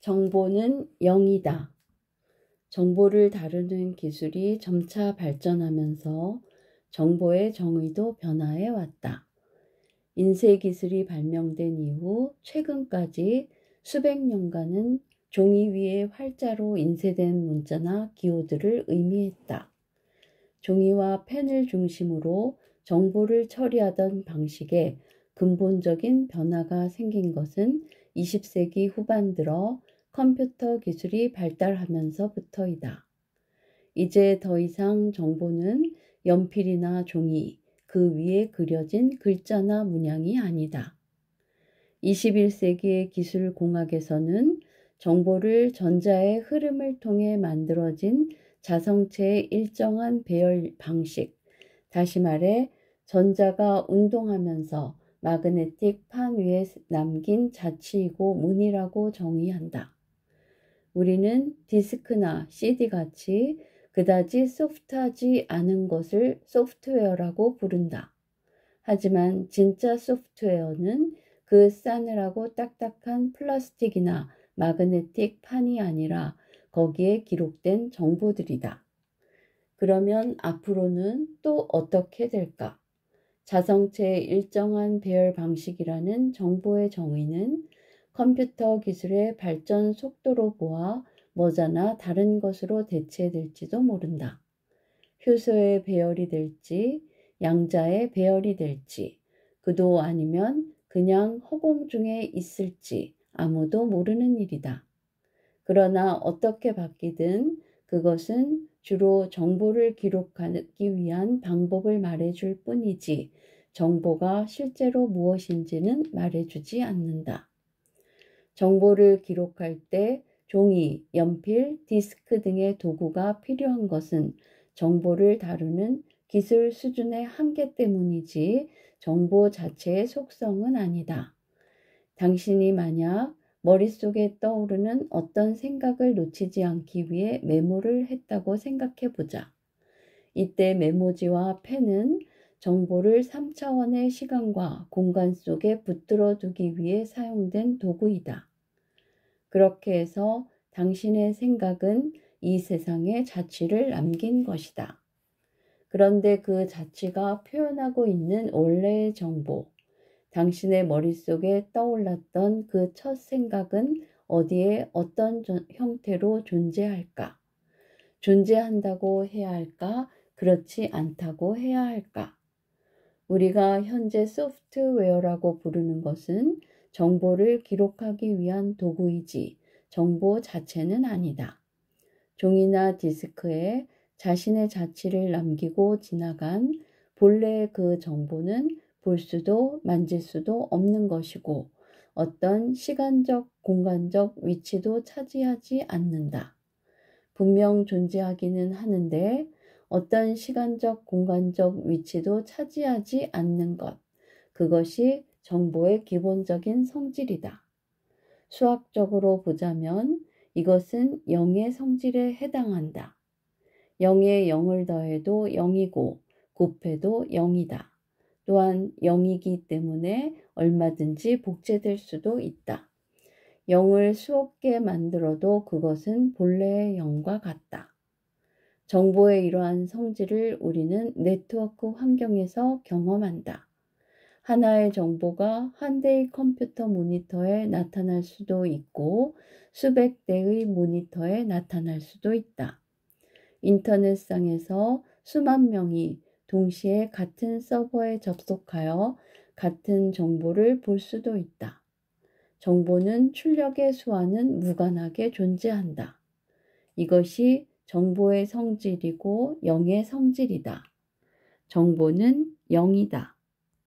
정보는 영이다. 정보를 다루는 기술이 점차 발전하면서 정보의 정의도 변화해 왔다. 인쇄 기술이 발명된 이후 최근까지 수백 년간은 종이 위에 활자로 인쇄된 문자나 기호들을 의미했다. 종이와 펜을 중심으로 정보를 처리하던 방식에 근본적인 변화가 생긴 것은 20세기 후반 들어 컴퓨터 기술이 발달하면서부터이다. 이제 더 이상 정보는 연필이나 종이, 그 위에 그려진 글자나 문양이 아니다. 21세기의 기술공학에서는 정보를 전자의 흐름을 통해 만들어진 자성체의 일정한 배열 방식, 다시 말해 전자가 운동하면서 마그네틱 판 위에 남긴 자취이고 문이라고 정의한다. 우리는 디스크나 CD같이 그다지 소프트하지 않은 것을 소프트웨어라고 부른다. 하지만 진짜 소프트웨어는 그 싸늘하고 딱딱한 플라스틱이나 마그네틱 판이 아니라 거기에 기록된 정보들이다. 그러면 앞으로는 또 어떻게 될까? 자성체의 일정한 배열 방식이라는 정보의 정의는 컴퓨터 기술의 발전 속도로 보아 머지나 다른 것으로 대체될지도 모른다. 효소의 배열이 될지, 양자의 배열이 될지, 그도 아니면 그냥 허공 중에 있을지 아무도 모르는 일이다. 그러나 어떻게 바뀌든 그것은 주로 정보를 기록하기 위한 방법을 말해줄 뿐이지 정보가 실제로 무엇인지는 말해주지 않는다. 정보를 기록할 때 종이, 연필, 디스크 등의 도구가 필요한 것은 정보를 다루는 기술 수준의 한계 때문이지 정보 자체의 속성은 아니다. 당신이 만약 머릿속에 떠오르는 어떤 생각을 놓치지 않기 위해 메모를 했다고 생각해 보자. 이때 메모지와 펜은 정보를 3차원의 시간과 공간 속에 붙들어 두기 위해 사용된 도구이다. 그렇게 해서 당신의 생각은 이 세상에 자취를 남긴 것이다. 그런데 그 자취가 표현하고 있는 원래의 정보, 당신의 머릿속에 떠올랐던 그 첫 생각은 어디에 어떤 형태로 존재할까? 존재한다고 해야 할까? 그렇지 않다고 해야 할까? 우리가 현재 소프트웨어라고 부르는 것은 정보를 기록하기 위한 도구이지 정보 자체는 아니다. 종이나 디스크에 자신의 자취를 남기고 지나간 본래의 그 정보는 볼 수도 만질 수도 없는 것이고 어떤 시간적, 공간적 위치도 차지하지 않는다. 분명 존재하기는 하는데 어떤 시간적, 공간적 위치도 차지하지 않는 것, 그것이 정보의 기본적인 성질이다. 수학적으로 보자면 이것은 0의 성질에 해당한다. 0에 0을 더해도 0이고 곱해도 0이다. 또한 0이기 때문에 얼마든지 복제될 수도 있다. 0을 수억 개 만들어도 그것은 본래의 0과 같다. 정보의 이러한 성질을 우리는 네트워크 환경에서 경험한다. 하나의 정보가 한 대의 컴퓨터 모니터에 나타날 수도 있고 수백 대의 모니터에 나타날 수도 있다. 인터넷상에서 수만 명이 동시에 같은 서버에 접속하여 같은 정보를 볼 수도 있다. 정보는 출력의 수와는 무관하게 존재한다. 이것이 정보의 성질이고 0의 성질이다. 정보는 0이다.